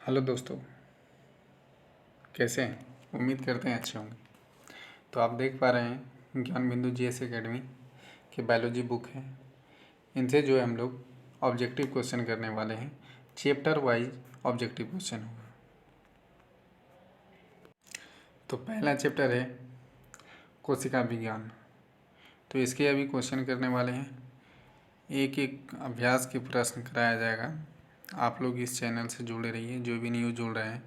Hello दोस्तों, कैसे हैं? उम्मीद करते हैं अच्छे होंगे। तो आप देख पा रहे हैं ज्ञान बिंदु जीएस एकेडमी की बायोलॉजी बुक है। इनसे जो है हम लोग ऑब्जेक्टिव क्वेश्चन करने वाले हैं। चैप्टर वाइज ऑब्जेक्टिव क्वेश्चन होगा। तो पहला चैप्टर है कोशिका विज्ञान। तो इसके अभी क्वेश्चन करने वाले हैं। एक एक अभ्यास के प्रश्न कराया जाएगा। आप लोग इस चैनल से जुड़े रहिए। जो भी न्यू जुड़ रहे हैं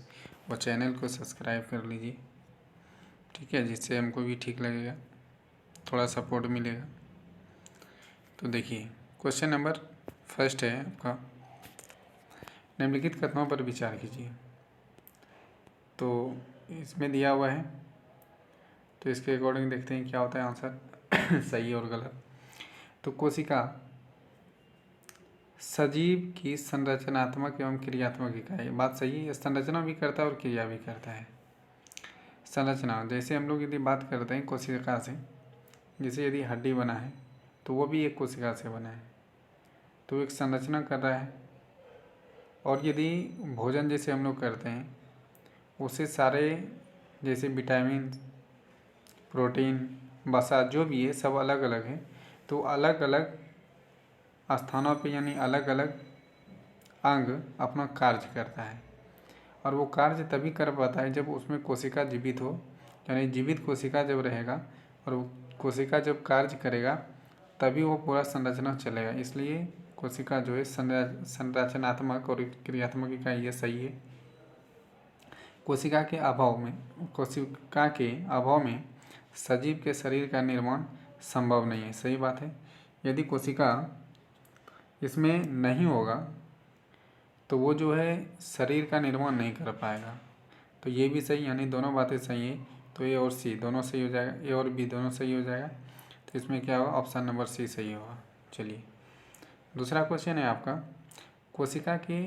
वो चैनल को सब्सक्राइब कर लीजिए, ठीक है, जिससे हमको भी ठीक लगेगा, थोड़ा सपोर्ट मिलेगा। तो देखिए, क्वेश्चन नंबर फर्स्ट है आपका, निम्नलिखित कथनों पर विचार कीजिए। तो इसमें दिया हुआ है, तो इसके अकॉर्डिंग देखते हैं क्या होता है आंसर सही और गलत। तो कोशिका सजीव की संरचनात्मक एवं क्रियात्मक इकाई, बात सही है। संरचना भी करता है और क्रिया भी करता है। संरचना, जैसे हम लोग यदि बात करते हैं कोशिका से, जैसे यदि हड्डी बना है तो वो भी एक कोशिका से बना है, तो एक संरचना कर रहा है। और यदि भोजन जैसे हम लोग करते हैं, उससे सारे जैसे विटामिन, प्रोटीन, वसा जो भी है सब अलग अलग है। तो अलग अलग स्थानों पे यानी अलग अलग अंग अपना कार्य करता है। और वो कार्य तभी कर पाता है जब उसमें कोशिका जीवित हो, यानी जीवित कोशिका जब रहेगा और वो कोशिका जब कार्य करेगा तभी वो पूरा संरचना चलेगा। इसलिए कोशिका जो है संरचनात्मक और क्रियात्मक इकाई, ये सही है। कोशिका के अभाव में सजीव के शरीर का निर्माण संभव नहीं है, सही बात है। यदि कोशिका इसमें नहीं होगा तो वो जो है शरीर का निर्माण नहीं कर पाएगा। तो ये भी सही, यानी दोनों बातें सही है। तो ए और सी दोनों सही हो जाएगा, ए और बी दोनों सही हो जाएगा। तो इसमें क्या होगा, ऑप्शन नंबर सी सही होगा। चलिए, दूसरा क्वेश्चन है आपका, कोशिका के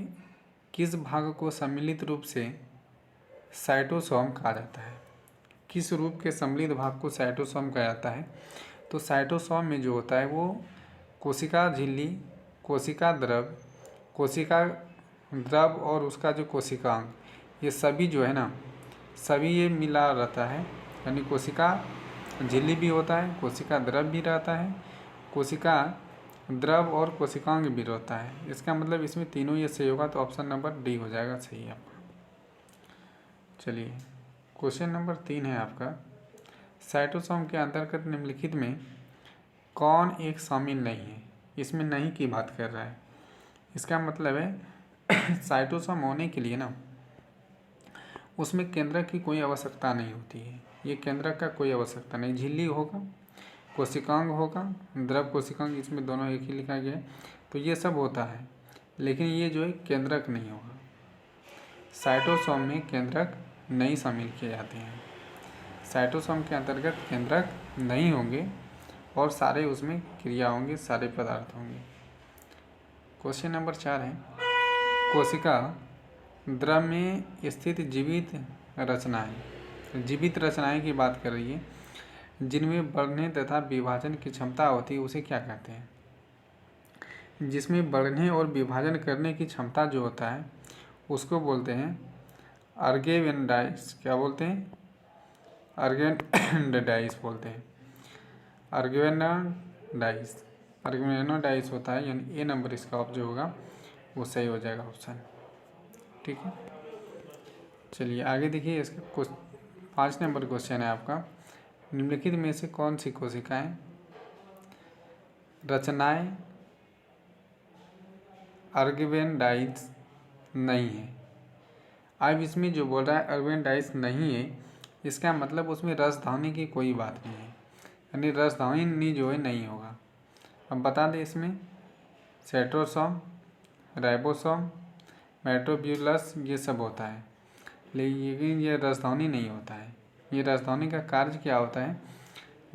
किस भाग को सम्मिलित रूप से साइटोसोम कहा जाता है? किस रूप के सम्मिलित भाग को साइटोसोम कहा जाता है? तो साइटोसोम में जो होता है वो कोशिका झिल्ली, कोशिका द्रव और उसका जो कोशिकांग, ये सभी जो है ना, सभी ये मिला रहता है। यानी कोशिका झिल्ली भी होता है, कोशिका द्रव भी रहता है, कोशिका द्रव और कोशिकांग भी रहता है। इसका मतलब इसमें तीनों ये सही होगा। तो ऑप्शन नंबर डी हो जाएगा सही आपका। चलिए, क्वेश्चन नंबर 3 है आपका, साइटोसोम के अंतर्गत निम्नलिखित में कौन एक शामिल नहीं है? इसमें नहीं की बात कर रहा है। इसका मतलब है साइटोसोम होने के लिए ना उसमें केंद्रक की कोई आवश्यकता नहीं होती है। ये केंद्रक का कोई आवश्यकता नहीं। झिल्ली होगा, कोशिकांग होगा, द्रव कोशिकांग, इसमें दोनों एक ही लिखा गया है। तो ये सब होता है, लेकिन ये जो है केंद्रक नहीं होगा। साइटोसोम में केंद्रक नहीं शामिल किए जाते हैं। साइटोसोम के अंतर्गत केंद्रक नहीं होंगे और सारे उसमें क्रिया होंगे, सारे पदार्थ होंगे। क्वेश्चन नंबर 4 है, कोशिका द्रव में स्थित जीवित रचनाएं की बात कर रही है, जिनमें बढ़ने तथा विभाजन की क्षमता होती है, उसे क्या कहते हैं? जिसमें बढ़ने और विभाजन करने की क्षमता जो होता है उसको बोलते हैं अर्गेनोडाइट्स। क्या बोलते हैं? अर्गेनोडाइट्स बोलते हैं। अर्गेनोडाइट्स होता है, यानी ए नंबर इसका जो होगा वो सही हो जाएगा ऑप्शन, ठीक है। चलिए आगे देखिए, इसका 5 नंबर क्वेश्चन है आपका, निम्नलिखित में से कौन सी कोशिकाएं रचनाएं अर्गेनोडाइट्स नहीं है? अब इसमें जो बोल रहा है अर्गेनोडाइट्स नहीं है, इसका मतलब उसमें रसधानी की कोई बात नहीं है, यानी रसधानी जो है नहीं होगा। अब बता दें, इसमें सेंट्रोसोम, राइबोसोम, मेटोब्यूलस ये सब होता है, लेकिन ये रसधानी नहीं होता है। ये रसधानी का कार्य क्या होता है,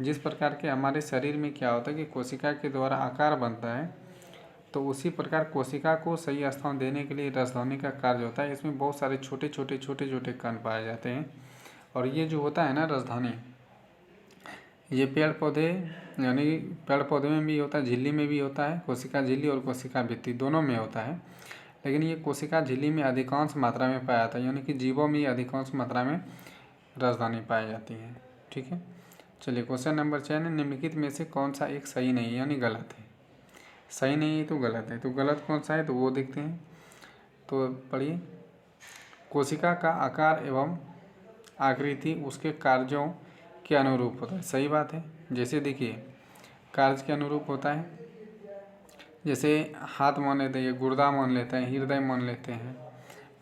जिस प्रकार के हमारे शरीर में क्या होता है कि कोशिका के द्वारा आकार बनता है, तो उसी प्रकार कोशिका को सही स्थान देने के लिए रसधानी का कार्य होता है। इसमें बहुत सारे छोटे छोटे कण पाए जाते हैं। और ये जो होता है ना रसधानी, ये पेड़ पौधे यानी पेड़ पौधे में भी होता है, झिल्ली में भी होता है, कोशिका झिल्ली और कोशिका भित्ति दोनों में होता है। लेकिन ये कोशिका झिल्ली में अधिकांश मात्रा में पाया जाता है, यानी कि जीवों में अधिकांश मात्रा में राजधानी पाई जाती है। ठीक है, चलिए क्वेश्चन नंबर 6 है, निम्नलिखित में से कौन सा एक सही नहीं है यानी गलत है। सही नहीं है तो गलत है, तो गलत कौन सा है तो वो देखते हैं। तो पढ़िए, कोशिका का आकार एवं आकृति उसके कार्यों के अनुरूप होता है। सही बात है। जैसे देखिए, कार्य के अनुरूप होता है, जैसे हाथ मान लेते हैं, गुर्दा मान लेते हैं, हृदय मान लेते हैं,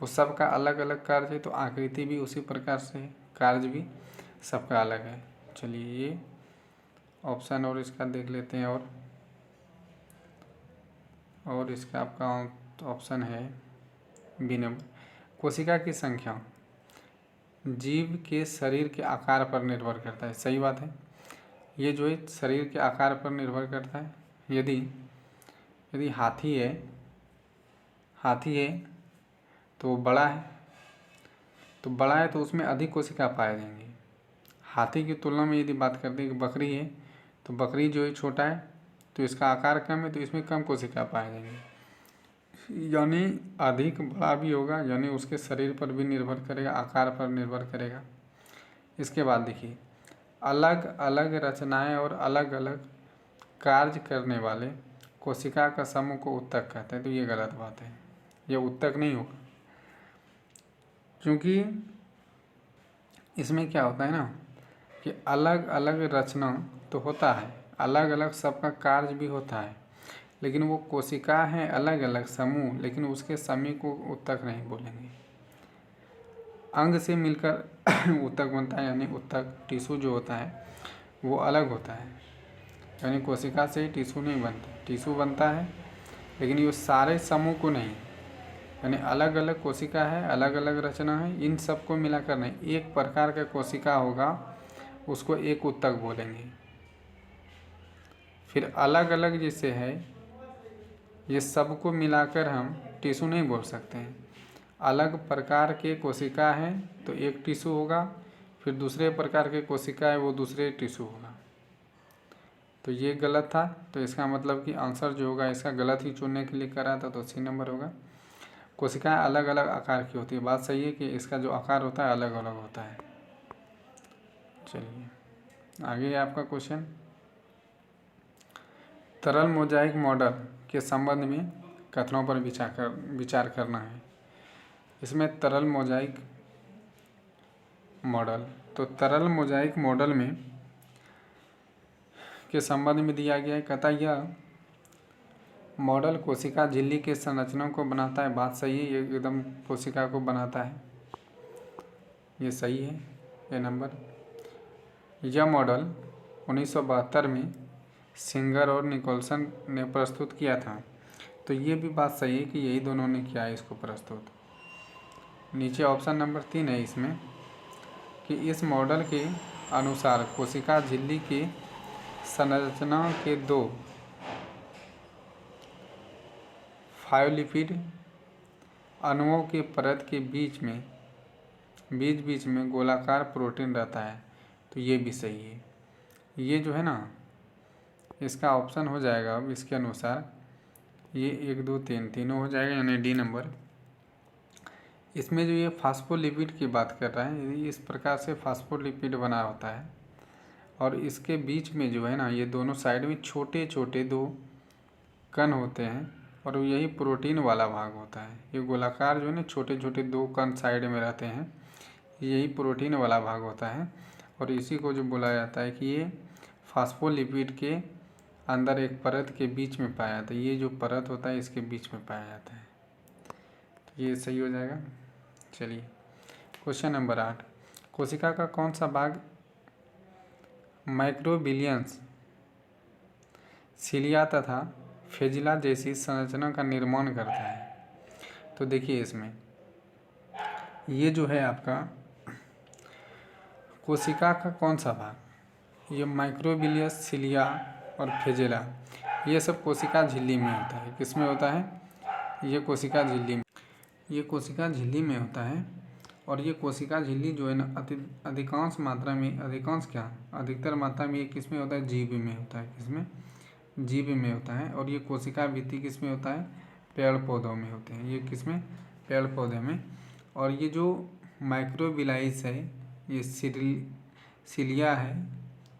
वो सबका अलग अलग कार्य है, तो आकृति भी उसी प्रकार से है, कार्य भी सबका अलग है। चलिए ये ऑप्शन और इसका देख लेते हैं। और इसका आपका ऑप्शन है बी नंबर। कोशिका की संख्या जीव के शरीर के आकार पर निर्भर करता है। सही बात है। ये जो है शरीर के आकार पर निर्भर करता है। यदि हाथी है तो बड़ा है, तो उसमें अधिक कोशिका पाए जाएंगे। हाथी की तुलना में यदि बात करते हैं कि बकरी है, तो बकरी जो है छोटा है, तो इसका आकार कम है, तो इसमें कम कोशिका पाए जाएंगे। यानी अधिक बड़ा भी होगा, यानी उसके शरीर पर भी निर्भर करेगा, आकार पर निर्भर करेगा। इसके बाद देखिए, अलग अलग रचनाएं और अलग अलग कार्य करने वाले कोशिका का समूह को उत्तक कहते हैं। तो ये गलत बात है, ये उत्तक नहीं होगा, क्योंकि इसमें क्या होता है ना कि अलग अलग रचना तो होता है, अलग अलग सबका कार्य भी होता है, लेकिन वो कोशिका है अलग अलग समूह, लेकिन उसके समूह को उत्तक नहीं बोलेंगे। अंग से मिलकर उत्तक बनता है, यानी उत्तक टिश्यू जो होता है वो अलग होता है, यानी कोशिका से ही टिश्यू नहीं बनता। टिश्यू बनता है लेकिन ये सारे समूह को नहीं, यानी अलग अलग कोशिका है, अलग अलग रचना है, इन सबको मिलाकर नहीं, एक प्रकार का कोशिका होगा उसको एक उत्तक बोलेंगे। फिर अलग अलग जैसे है, ये सबको मिलाकर हम टिश्यू नहीं बोल सकते हैं। अलग प्रकार के कोशिका है तो एक टिश्यू होगा, फिर दूसरे प्रकार के कोशिका है वो दूसरे टिश्यू होगा। तो ये गलत था, तो इसका मतलब कि आंसर जो होगा इसका गलत ही चुनने के लिए करा था, तो सी नंबर होगा। कोशिकाएं अलग अलग आकार की होती है, बात सही है कि इसका जो आकार होता है अलग अलग होता है। चलिए आगे आपका क्वेश्चन, तरल मोजाइक मॉडल के संबंध में कथनों पर विचार करना है। इसमें तरल मोजाइक मॉडल, तो तरल मोजाइक मॉडल में के संबंध में दिया गया है, कहता यह मॉडल कोशिका झिल्ली के संरचना को बनाता है। बात सही है, ये एकदम कोशिका को बनाता है, ये सही है, ये नंबर। यह मॉडल 1972 में सिंगर और निकोलसन ने प्रस्तुत किया था, तो ये भी बात सही है कि यही दोनों ने किया है इसको प्रस्तुत। नीचे ऑप्शन नंबर 3 है इसमें कि इस मॉडल के अनुसार कोशिका झिल्ली की संरचना के दो फायोलिपिड अणुओं के परत के बीच में गोलाकार प्रोटीन रहता है, तो ये भी सही है। ये जो है ना, इसका ऑप्शन हो जाएगा अब इसके अनुसार, ये 1 2 3 तीनों हो जाएगा, यानी डी नंबर। इसमें जो ये फास्फोलिपिड की बात कर रहा है, इस प्रकार से फास्फोलिपिड बना होता है, और इसके बीच में जो है ना, ये दोनों साइड में छोटे छोटे 2 कण होते हैं, और यही प्रोटीन वाला भाग होता है। ये गोलाकार जो है ना, छोटे छोटे 2 कण साइड में रहते हैं, यही प्रोटीन वाला भाग होता है, और इसी को जो बोला जाता है कि ये फास्फोलिपिड के अंदर एक परत के बीच में पाया जाता है। ये जो परत होता है इसके बीच में पाया जाता है, तो ये सही हो जाएगा। चलिए क्वेश्चन नंबर 8, कोशिका का कौन सा भाग माइक्रोबिलियंस, सिलिया तथा फेजिला जैसी संरचना का निर्माण करता है? तो देखिए इसमें ये जो है आपका कोशिका का कौन सा भाग, ये माइक्रोबिलियस, सिलिया और फेजिला, ये सब कोशिका झिल्ली में होता है। किस में होता है? ये कोशिका झिल्ली में, ये कोशिका झिल्ली में होता है। और ये कोशिका झिल्ली जो है ना, अधिकांश मात्रा में, अधिकतर मात्रा में ये किस में होता है? जीव में होता है। किसमें? जीव में होता है। और ये कोशिका भित्ति किस में होता है? पेड़ पौधों में होते हैं। ये किसमें? पेड़ पौधे में। और ये जो माइक्रोबिलाइस है, ये सिलिया है,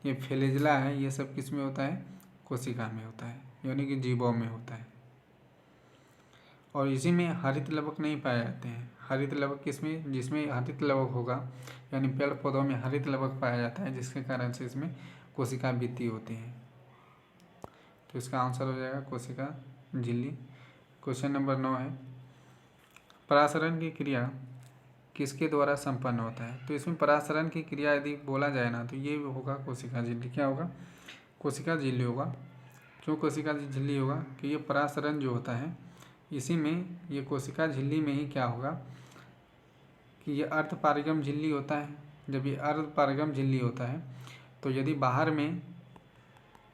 ये फ्लैजेला है, ये सब किस में होता है? कोशिका में होता है, यानी कि जीवों में होता है। और इसी में हरित लवक नहीं पाए जाते हैं। हरित लवक किसमें? जिसमें हरित लवक होगा, यानी पेड़ पौधों में हरित लवक पाया जाता है, जिसके कारण से इसमें कोशिका भित्ति होती है। तो इसका आंसर हो जाएगा कोशिका झिल्ली। क्वेश्चन नंबर 9 है, परासरण की क्रिया किसके द्वारा संपन्न होता है? तो इसमें परासरण की क्रिया यदि बोला जाए ना, तो ये होगा कोशिका झिल्ली। क्या होगा? कोशिका झिल्ली होगा। क्यों कोशिका झिल्ली होगा? कि ये परासरण जो होता है, इसी में ये कोशिका झिल्ली में ही क्या होगा कि ये अर्धपारगम झिल्ली होता है। जब ये अर्धपारगम झिल्ली होता है, तो यदि बाहर में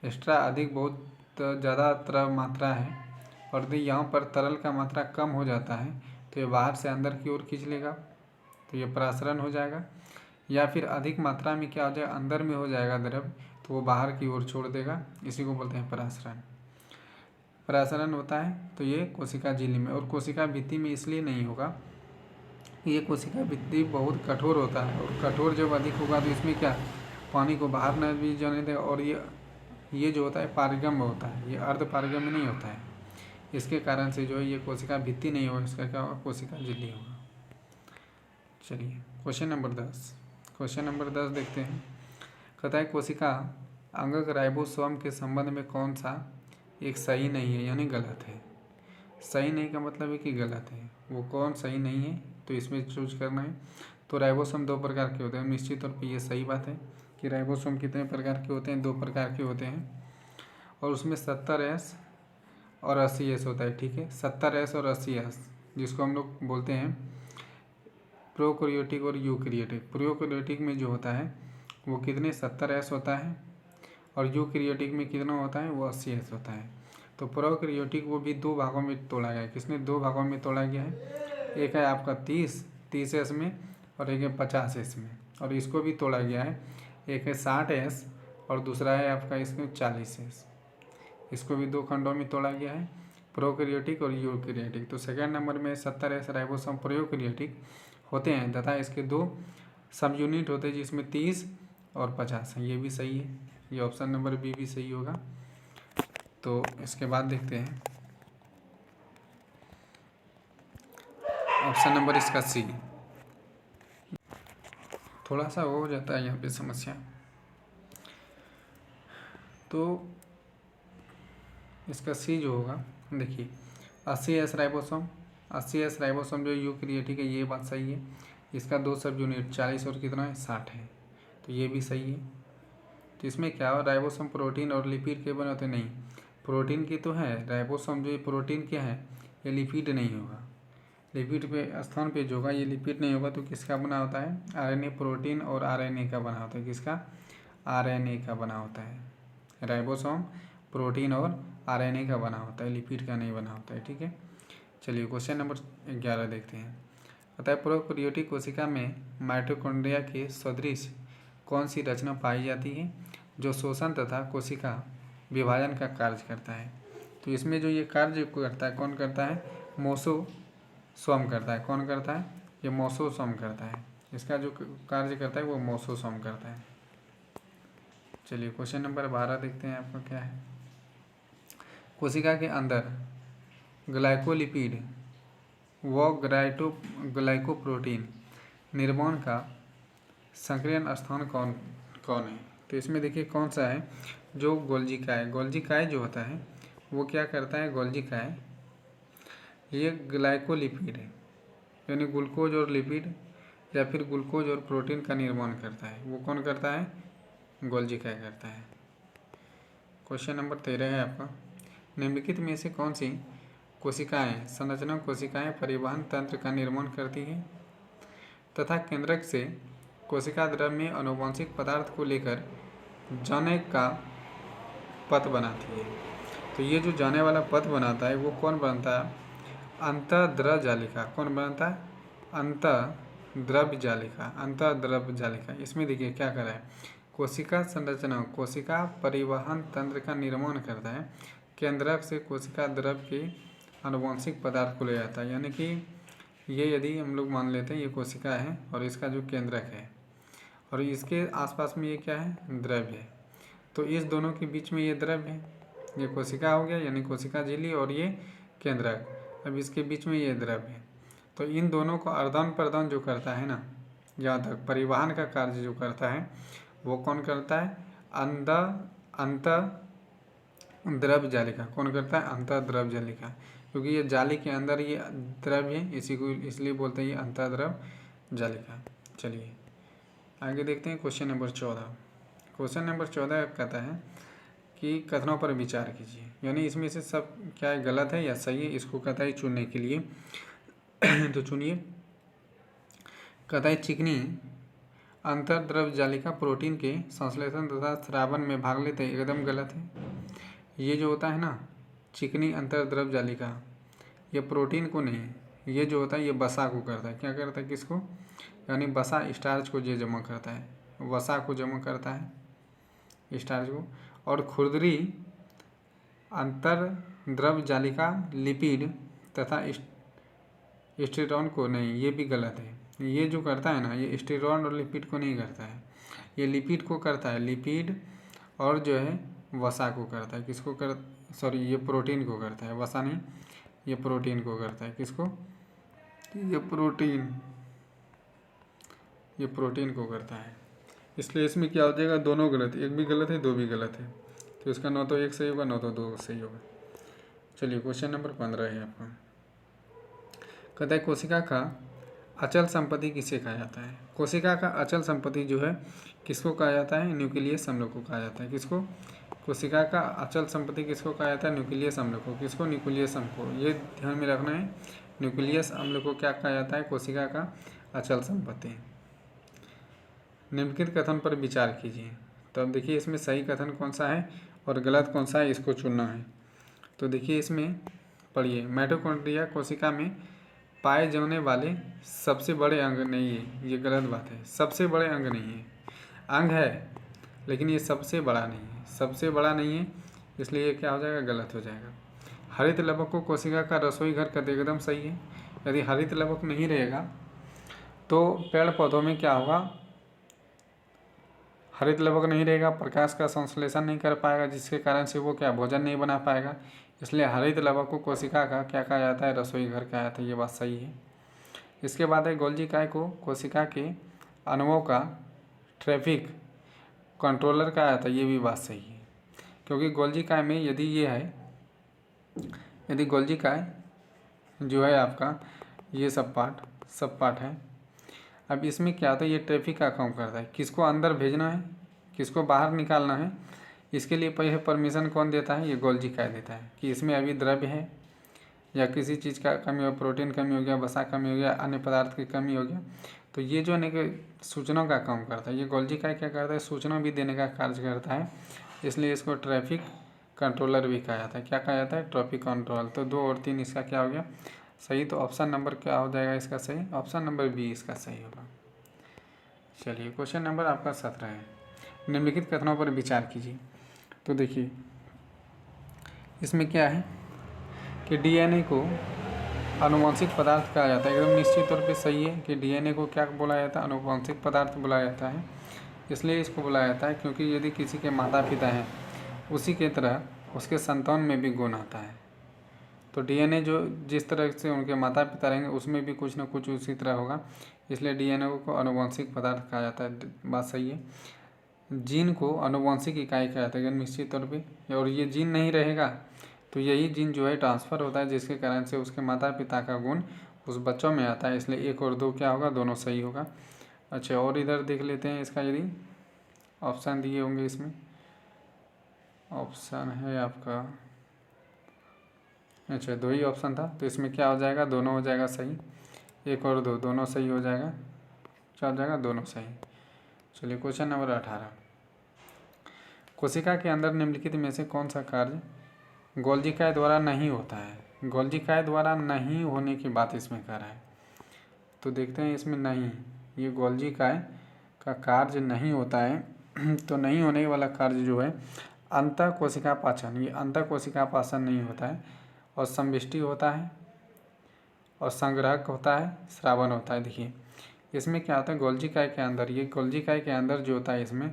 एक्स्ट्रा अधिक बहुत ज़्यादा तरल मात्रा है और यदि यहाँ पर तरल का मात्रा कम हो जाता है, तो ये बाहर से अंदर की ओर खींच लेगा, तो ये परासरण हो जाएगा। या फिर अधिक मात्रा में क्या हो जाएगा, अंदर में हो जाएगा द्रव, तो वो बाहर की ओर छोड़ देगा। इसी को बोलते हैं परासरण। परासरण होता है तो ये कोशिका झिल्ली में। और कोशिका भित्ति में इसलिए नहीं होगा, ये कोशिका भित्ति बहुत कठोर होता है, और कठोर जब अधिक होगा तो इसमें क्या पानी को बाहर न भी जाने देगा। और ये जो होता है पारगम होता है, ये अर्ध पारगम में नहीं होता है। इसके कारण से जो है ये कोशिका भित्ति नहीं होगा, इसका क्या होगा? कोशिका झिल्ली होगा। चलिए क्वेश्चन नंबर 10। क्वेश्चन नंबर 10 देखते हैं। कहता है कोशिका अंगक राइबोसोम के संबंध में कौन सा एक सही नहीं है, यानी गलत है। सही नहीं का मतलब है कि गलत है, वो कौन सही नहीं है, तो इसमें चूज करना है। तो राइबोसोम 2 प्रकार के होते हैं। निश्चित तौर पे ये सही बात है कि राइबोसोम कितने प्रकार के होते हैं? 2 प्रकार के होते हैं। और उसमें 70S और 80S होता है। ठीक है, 70S और 80S, जिसको हम लोग बोलते हैं प्रोकैरियोटिक और यूकैरियोटिक। प्रोकैरियोटिक में जो होता है वो कितने 70S होता है, और यूकैरियोटिक में कितना होता है? वो 80S होता है। तो प्रोकैरियोटिक वो भी 2 भागों में तोड़ा गया है। किसने 2 भागों में तोड़ा गया है? एक है आपका 30S में, और एक है 50S में। और इसको भी तोड़ा गया है, एक है 60S और दूसरा है आपका इसमें 40S। इसको भी 2 खंडों में तोड़ा गया है, प्रोकैरियोटिक और यूकैरियोटिक। तो सेकंड नंबर में 70S राइबोसोम प्रोकैरियोटिक होते हैं, तथा इसके 2 सब यूनिट होते हैं, जिसमें 30 और 50 है। ये भी सही है, ये ऑप्शन नंबर बी भी सही होगा। तो इसके बाद देखते हैं ऑप्शन नंबर इसका सी। थोड़ा सा हो जाता है यहाँ पे समस्या। तो इसका सी जो होगा, देखिए 80S राइबोसोम जो यूकैरियोटिक है, ये बात सही है। इसका 2 सब यूनिट 40 और कितना है? 60 है, तो ये भी सही है। तो इसमें क्या हो, राइबोसोम प्रोटीन और लिपिड के बने होते? नहीं, प्रोटीन की तो है। राइबोसोम जो ये प्रोटीन क्या है? ये लिपिड नहीं होगा। लिपिड पे स्थान पे जो होगा ये लिपिड नहीं होगा। तो किसका बना होता है? RNA प्रोटीन और RNA का बना होता है। किसका? RNA का बना होता है। राइबोसोम प्रोटीन और RNA का बना होता है, लिपिड का नहीं बना होता है। ठीक है, चलिए क्वेश्चन नंबर 11 देखते हैं। पता है प्रोकैरियोटिक कोशिका में माइटोकॉन्ड्रिया के सदृश कौन सी रचना पाई जाती है जो शोषण तथा कोशिका विभाजन का कार्य करता है? तो इसमें जो ये कार्य करता है, कौन करता है? मोसोसोम करता है। कौन करता है? ये मोसोसोम करता है। इसका जो कार्य करता है वो मोसोसोम करता है। चलिए क्वेश्चन नंबर 12 देखते हैं, आपका क्या है। कोशिका के अंदर ग्लाइकोलिपिड व ग्लाइकोप्रोटीन निर्माण का सक्रियण स्थान कौन कौन है? तो इसमें देखिए कौन सा है? जो गोल्जिकाय। गोल्जिकाय जो होता है वो क्या करता है? गोल्जिकाय ये ग्लाइकोलिपिड है, यानी ग्लूकोज और लिपिड या फिर ग्लूकोज और प्रोटीन का निर्माण करता है। वो कौन करता है? गोल्जिकाय करता है। क्वेश्चन नंबर 13 है आपका। निम्नलिखित में से कौन सी कोशिकाएं संरचना कोशिकाएं परिवहन तंत्र का निर्माण करती हैं तथा केंद्रक से कोशिका द्रव में आनुवंशिक पदार्थ को लेकर जाने का पथ बनाती है? तो ये जो जाने वाला पथ बनाता है वो कौन बनता है? अंतःद्रव जालिका। कौन बनता है? अंतःद्रव जालिका। अंतःद्रव जालिका। इसमें देखिए क्या कर रहा है, कोशिका संरचना कोशिका परिवहन तंत्र का निर्माण करता है, केंद्रक से कोशिका द्रव के आनुवंशिक पदार्थ को ले जाता है। यानी कि ये यदि हम लोग मान लेते हैं ये कोशिका है और इसका जो केंद्रक है और इसके आसपास में ये क्या है, द्रव्य है, तो इस दोनों के बीच में ये द्रव्य है, ये कोशिका हो गया यानी कोशिका झिल्ली और ये केंद्रक, अब इसके बीच में ये द्रव्य है। तो इन दोनों को आदान प्रदान जो करता है ना, जहाँ तक परिवहन का कार्य जो करता है वो कौन करता है, अंत द्रव जालिका। कौन करता है, अंत द्रव जालिका, क्योंकि ये जाली के अंदर ये द्रव्य है, इसी को इसलिए बोलते हैं ये अंतर्द्रव जालिका। चलिए आगे देखते हैं क्वेश्चन नंबर 14। क्वेश्चन नंबर 14 कहता है कि कथनों पर विचार कीजिए, यानी इसमें से सब क्या है, गलत है या सही है, इसको कहता है चुनने के लिए। तो चुनिए। कहता है चिकनी अंतर्द्रव जालिका प्रोटीन के संश्लेषण तथा स्रावन में भाग लेते हैं, एकदम गलत है। ये जो होता है ना चिकनी अंतर्द्रव जालिका, ये प्रोटीन को नहीं, ये जो होता है ये वसा को करता है। क्या करता है, किसको, यानी वसा स्टार्च को ये जमा करता है, वसा को जमा करता है स्टार्च को। और खुरदरी अंतर्द्रव जालिका लिपिड तथा स्टेरॉन को नहीं, ये भी गलत है। ये जो करता है ना ये स्टेरॉन और लिपिड को नहीं करता है, ये लिपिड को करता है, लिपिड और जो है वसा को करता है। किसको कर, सॉरी ये प्रोटीन को करता है, वसा नहीं, ये प्रोटीन को करता है। किसको, ये प्रोटीन को करता है। इसलिए इसमें क्या हो जाएगा, दोनों गलत, एक भी गलत है दो भी गलत है, तो इसका न तो एक सही होगा न तो दो सही होगा। चलिए क्वेश्चन नंबर 15 है आपका। कहता है कोशिका का अचल संपत्ति किसे कहा जाता है। कोशिका का अचल संपत्ति जो है किसको कहा जाता है, न्यूक्लियस अम्ल को कहा जाता है। किसको, कोशिका का अचल संपत्ति किसको कहा जाता है, न्यूक्लियस अम्ल को। किसको, न्यूक्लियस अम्ल को, ये ध्यान में रखना है। न्यूक्लियस अम्ल को क्या कहा जाता है, कोशिका का अचल संपत्ति। निम्नलिखित कथन पर विचार कीजिए। तो अब देखिए इसमें सही कथन कौन सा है और गलत कौन सा है, इसको चुनना है। तो देखिए इसमें पढ़िए, माइटोकॉन्ड्रिया कोशिका में पाए जाने वाले सबसे बड़े अंग नहीं है, ये गलत बात है। सबसे बड़े अंग नहीं है, अंग है लेकिन ये सबसे बड़ा नहीं है, सबसे बड़ा नहीं है, इसलिए ये क्या हो जाएगा, गलत हो जाएगा। हरित लवक को कोशिका का रसोई घर कहते, एकदम सही है। यदि हरित लवक नहीं रहेगा तो पेड़ पौधों में क्या होगा, हरित लवक नहीं रहेगा, प्रकाश का संश्लेषण नहीं कर पाएगा, जिसके कारण से वो क्या, भोजन नहीं बना पाएगा। इसलिए हरित लवक को कोशिका का क्या कहा जाता है, रसोई घर कहा जाता है, ये बात सही है। इसके बाद है गोल्जी काय को कोशिका के अणुओं का ट्रैफिक कंट्रोलर कहा जाता है, ये भी बात सही है। क्योंकि गोल्जी काय में यदि ये है, यदि गोल्जी काय जो है आपका ये सब पार्ट है, अब इसमें क्या होता है, ये ट्रैफिक का काम करता है। किसको अंदर भेजना है, किसको बाहर निकालना है, इसके लिए पहले परमिशन कौन देता है, ये गोल्जी काय देता है कि इसमें अभी द्रव्य है या किसी चीज़ का कमी हो, प्रोटीन कमी हो गया, वसा कमी हो गया, अन्य पदार्थ की कमी हो गया, तो ये जो है कि सूचना का काम करता है। ये गोल्जी काय क्या करता है, सूचना भी देने का कार्य करता है, इसलिए इसको ट्रैफिक कंट्रोलर भी कहा जाता है। क्या कहा जाता है, ट्रैफिक कंट्रोल। तो 2 और 3 इसका क्या हो गया, सही। तो ऑप्शन नंबर क्या हो जाएगा इसका सही, ऑप्शन नंबर बी इसका सही होगा। चलिए क्वेश्चन नंबर आपका 17 है। निम्नलिखित कथनों पर विचार कीजिए। तो देखिए इसमें क्या है कि डीएनए को आनुवंशिक पदार्थ कहा जाता है, एकदम निश्चित तौर पे सही है कि डीएनए को क्या बोला जाता है, आनुवंशिक पदार्थ बुलाया जाता है। इसलिए इसको बुलाया जाता है क्योंकि यदि किसी के माता पिता हैं उसी के तरह उसके संतान में भी गुण आता है। तो डीएनए जो जिस तरह से उनके माता पिता रहेंगे उसमें भी कुछ ना कुछ उसी तरह होगा, इसलिए डीएनए को आनुवंशिक पदार्थ कहा जाता है, बात सही है। जीन को आनुवंशिक इकाई कहा जाता है निश्चित तौर पे, और ये जीन नहीं रहेगा तो यही जीन जो है ट्रांसफ़र होता है, जिसके कारण से उसके माता पिता का गुण उस बच्चों में आता है, इसलिए 1 और 2 क्या होगा, दोनों सही होगा। अच्छा और इधर देख लेते हैं इसका, यदि ऑप्शन दिए होंगे इसमें, ऑप्शन है आपका, अच्छा 2 ही ऑप्शन था, तो इसमें क्या हो जाएगा, दोनों हो जाएगा सही, 1 और 2 दोनों सही हो जाएगा, क्या हो जाएगा, दोनों सही। चलिए क्वेश्चन नंबर 18। कोशिका के अंदर निम्नलिखित में से कौन सा कार्य गोल्जी काय द्वारा नहीं होता है। गोल्जी काय द्वारा नहीं होने की बात इसमें कर रहा है, तो देखते हैं इसमें नहीं, ये गोल्जी काय का कार्य नहीं होता है तो नहीं होने वाला कार्य जो है अंतः कोशिका पाचन, ये अंतः कोशिका पाचन नहीं होता है। और संविष्टि होता है और संग्रहक होता है, श्रावण होता है। देखिए इसमें क्या होता है, गोल्जी काय के अंदर, ये गोल्जी काय के अंदर जो होता है इसमें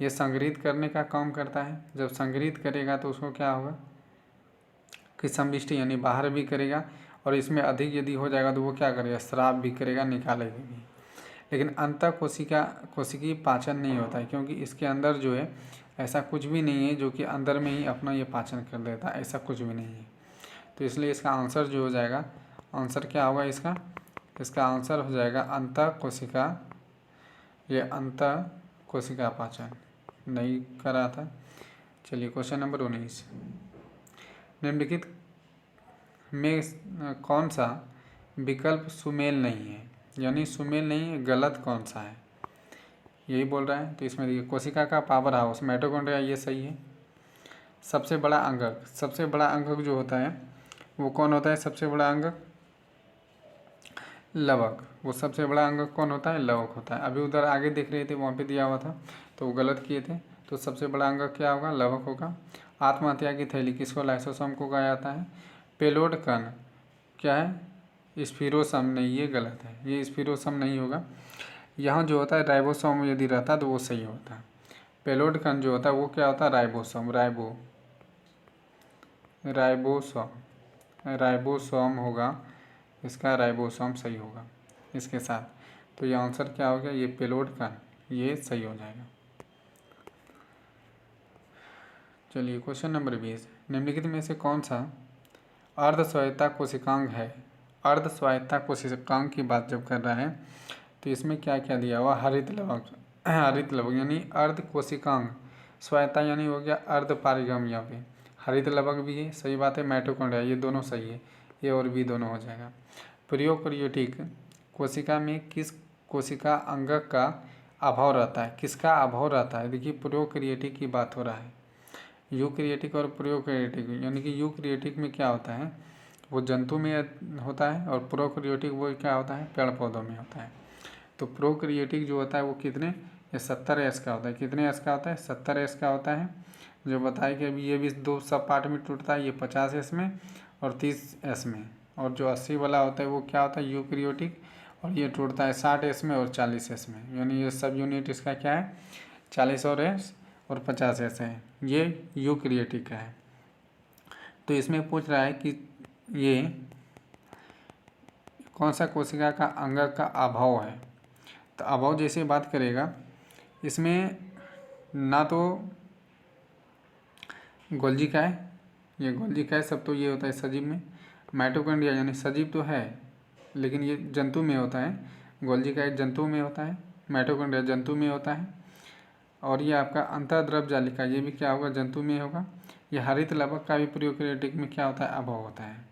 ये संग्रहित करने का काम करता है। जब संग्रहित करेगा तो उसको क्या होगा कि संविष्टि यानी बाहर भी करेगा, और इसमें अधिक यदि हो जाएगा तो वो क्या करेगा, श्राप भी करेगा, निकालेगा भी। लेकिन अंतः कोशिकीय पाचन नहीं होता है, क्योंकि इसके अंदर जो है ऐसा कुछ भी नहीं है जो कि अंदर में ही अपना ये पाचन कर देता है, ऐसा कुछ भी नहीं है। तो इसलिए इसका आंसर जो हो जाएगा, आंसर क्या होगा इसका आंसर हो जाएगा अंतः कोशिका, ये अंतः कोशिका पाचन नहीं करा था। चलिए क्वेश्चन नंबर 19, निम्नलिखित में कौन सा विकल्प सुमेल नहीं है, यानी सुमेल नहीं है, गलत कौन सा है, यही बोल रहा है। तो इसमें देखिए कोशिका का पावर हाउस माइटोकॉन्ड्रिया, ये सही है। सबसे बड़ा अंगक जो होता है वो कौन होता है, सबसे बड़ा अंगक लवक, वो सबसे बड़ा अंगक कौन होता है, लवक होता है। अभी उधर आगे देख रहे थे वहाँ पे दिया हुआ था तो वो गलत किए थे, तो सबसे बड़ा अंगक क्या होगा, लवक होगा। आत्महत्या की थैली किसको, लाइसोसोम को कहा जाता है। पेलोड कण क्या है, स्फीरोसम, नहीं ये गलत है, ये स्फीरोसम नहीं होगा। यहाँ जो होता है राइबोसोम यदि रहता तो वो सही होता है। पेलोड कण जो होता है वो क्या होता है, राइबोसोम, राइबोसोम होगा, इसका राइबोसोम सही होगा इसके साथ। तो ये आंसर क्या हो गया, ये पेलोड कण, ये सही हो जाएगा। चलिए क्वेश्चन नंबर 20, निम्नलिखित में से कौन सा अर्धस्वायत्ता कोशिकांग है। अर्धस्वायत्ता कोशिकांग की बात जब कर रहा है तो इसमें क्या क्या दिया हुआ, हरित लवक यानी अर्ध कोशिकांग, स्वायत्ता यानी हो गया अर्ध पारिगम, यहाँ पे हरित लवक भी है, सही बात है। माइटोकॉन्ड्रिया, ये दोनों सही है, ये और भी दोनों हो जाएगा। प्रोकैरियोटिक कोशिका में किस कोशिका अंगक का अभाव रहता है, किसका अभाव रहता है। देखिए प्रोकैरियोटिक की बात हो रहा है, यूकैरियोटिक और प्रोकैरियोटिक, यानी कि यूकैरियोटिक में क्या होता है वो जंतु में होता है, और प्रोकैरियोटिक वो क्या होता है, पेड़ पौधों में होता है। तो प्रोकैरियोटिक जो होता है वो कितने, ये 70 एस का होता है। कितने एस का होता है, 70 एस का होता है। जो बताए कि अभी ये भी दो सब पार्ट में टूटता है, ये 50 एस में और 30 एस में। और जो 80 वाला होता है वो क्या होता है, यूकैरियोटिक, और ये टूटता है 60 एस में और 40 एस में, यानी ये सब यूनिट इसका क्या है, 40 और एस और 50 एस है, ये यूकैरियोटिक का है। तो इसमें पूछ रहा है कि ये कौन सा कोशिका का अंगक का अभाव है। तो अभाव जैसे बात करेगा इसमें ना तो गोल्जी काय, ये गोल्जी काय सब तो ये होता है सजीव में। माइटोकॉन्ड्रिया यानी सजीव तो है लेकिन ये जंतु में होता है, गोल्जी काय जंतु में होता है, माइटोकॉन्ड्रिया जंतु में होता है। और ये आपका अंतर्द्रव जालिका, ये भी क्या होगा, जंतु में होगा। ये हरित लवक का भी प्रोकैरियोटिक में क्या होता है, अभाव होता है,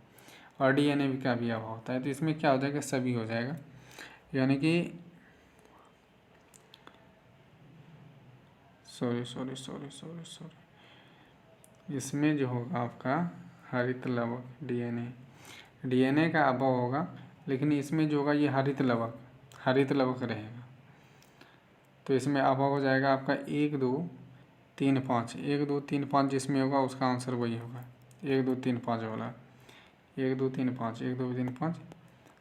और डीएनए का भी अभाव होता है। तो इसमें क्या हो जाएगा, सभी हो जाएगा, यानी कि सॉरी इसमें जो होगा आपका हरित लवक, डीएनए का अभाव होगा, लेकिन इसमें जो होगा ये हरित लवक रहेगा। तो इसमें अभाव हो जाएगा आपका 1 2 3 5, 1 2 3 5 जिसमें होगा उसका आंसर वही होगा, 1 2 3 5 वाला, 1 2 3 5, 1 2 3 5,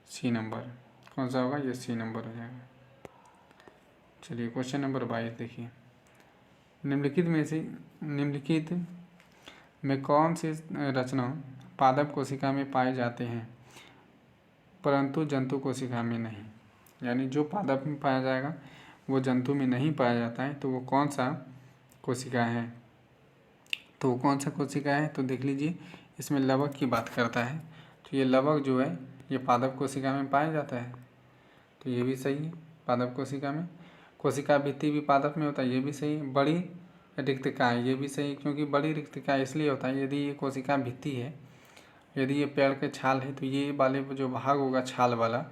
सी नंबर कौन सा होगा, ये सी नंबर हो जाएगा। चलिए क्वेश्चन नंबर 22 देखिए, निम्नलिखित में कौन से रचना पादप कोशिका में पाए जाते हैं परंतु जंतु कोशिका में नहीं, यानी जो पादप में पाया जाएगा वो जंतु में नहीं पाया जाता है, तो वो कौन सा कोशिका है। तो वो कौन सा कोशिका है, तो देख लीजिए इसमें लवक की बात करता है। तो ये लवक जो है ये पादप कोशिका में पाया जाता है, तो ये भी सही है। पादप कोशिका में कोशिका भित्ति भी पादप में होता है, ये भी सही है। बड़ी रिक्तकाय, ये भी सही, क्योंकि बड़ी रिक्तकाय इसलिए होता है यदि ये कोशिका भित्ति है, यदि ये पेड़ के छाल है तो ये वाले जो भाग होगा छाल वाला,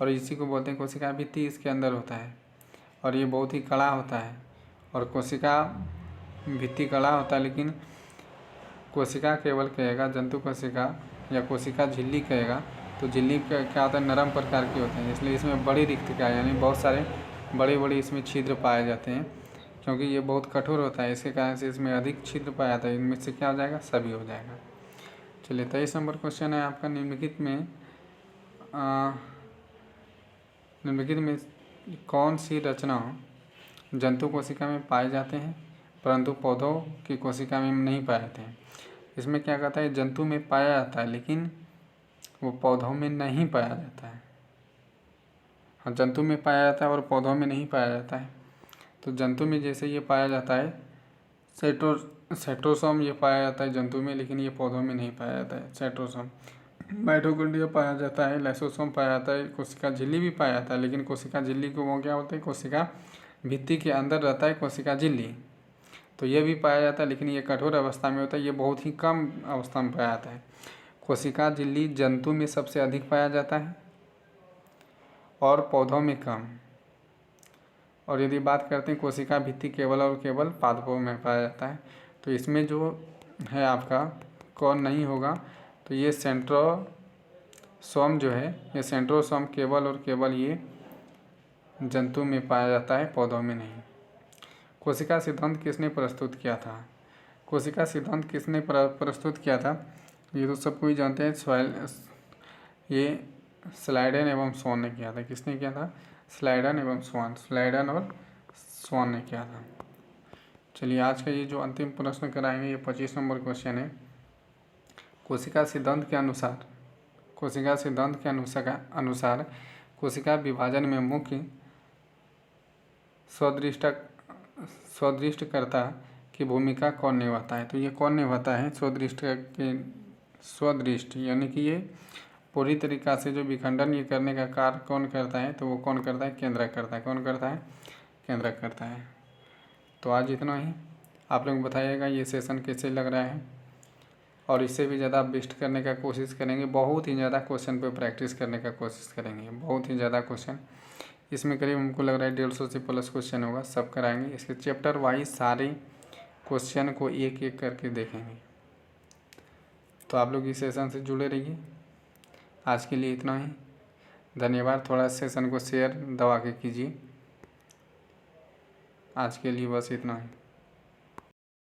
और इसी को बोलते हैं कोशिका भित्ति, इसके अंदर होता है, और ये बहुत ही कड़ा होता है। और कोशिका भित्ति कड़ा होता है, लेकिन कोशिका केवल कहेगा, जंतु कोशिका या कोशिका झिल्ली कहेगा तो झिल्ली क्या होता है, नरम प्रकार की होते हैं, इसलिए इसमें बड़ी रिक्तकाय यानी बहुत सारे बड़े इसमें छिद्र पाए जाते हैं, क्योंकि ये बहुत कठोर होता है, इसके कारण से इसमें अधिक छिद्र पाया जाता है। इनमें से क्या हो जाएगा, सभी हो जाएगा। चलिए 23 नंबर क्वेश्चन है आपका, निम्नलिखित में कौन सी रचना जंतु कोशिका में पाए जाते हैं परंतु पौधों की कोशिका में नहीं पाए जाते हैं। इसमें क्या कहता है, जंतु में पाया जाता है लेकिन वो पौधों में नहीं पाया जाता है। हाँ, जंतु में पाया जाता है और पौधों में नहीं पाया जाता है। तो जंतु में जैसे ये पाया जाता है साइटोसोम ये पाया जाता है जंतु में, लेकिन ये पौधों में नहीं पाया जाता है। साइटोसोम, माइटोकॉन्ड्रिया पाया जाता है, लाइसोसोम पाया जाता है, कोशिका झिल्ली भी पाया जाता है, लेकिन कोशिका झिल्ली को वो क्या होता है, कोशिका भित्ति के अंदर रहता है कोशिका झिल्ली, तो ये भी पाया जाता है, लेकिन ये कठोर अवस्था में होता है, ये बहुत ही कम अवस्था में पाया जाता है। कोशिका झिल्ली जंतु में सबसे अधिक पाया जाता है और पौधों में कम। और यदि बात करते हैं कोशिका भित्ति केवल और केवल पादपों में पाया जाता है। तो इसमें जो है आपका कौन नहीं होगा, तो ये सेंट्रोसोम जो है, ये सेंट्रोसोम केवल और केवल ये जंतु में पाया जाता है, पौधों में नहीं। कोशिका सिद्धांत किसने प्रस्तुत किया था? कोशिका सिद्धांत किसने प्रस्तुत किया था? ये तो सबको ही जानते हैं, ये स्लाइडन एवं स्वॉन ने किया था। किसने किया था? स्लाइडन एवं स्वॉन, स्लाइडन और स्वॉन ने किया था। चलिए आज का ये जो अंतिम प्रश्न कराएंगे, ये 25 नंबर क्वेश्चन है। कोशिका सिद्धांत के अनुसार कोशिका विभाजन में मुख्य स्वदृष्टकर्ता की भूमिका कौन निभाता है? तो ये कौन निभाता है? स्वदृष्ट यानी कि ये पूरी तरीक़ा से जो विखंडन ये करने का कार्य कौन करता है? तो वो कौन करता है? केंद्रक करता है। कौन करता है? केंद्रक करता है। तो आज इतना ही। आप लोग बताइएगा ये सेशन कैसे लग रहा है, और इससे भी ज़्यादा बेस्ट करने का कोशिश करेंगे। बहुत ही ज़्यादा क्वेश्चन पे प्रैक्टिस करने का कोशिश करेंगे, बहुत ही ज़्यादा क्वेश्चन। इसमें करीब हमको लग रहा है 150 से प्लस क्वेश्चन होगा, सब कराएंगे। इसके चैप्टर वाइज सारे क्वेश्चन को एक एक करके देखेंगे। तो आप लोग इस सेशन से जुड़े रहिए। आज के लिए इतना ही, धन्यवाद। थोड़ा सेशन को शेयर दबा के कीजिए। आज के लिए बस इतना ही।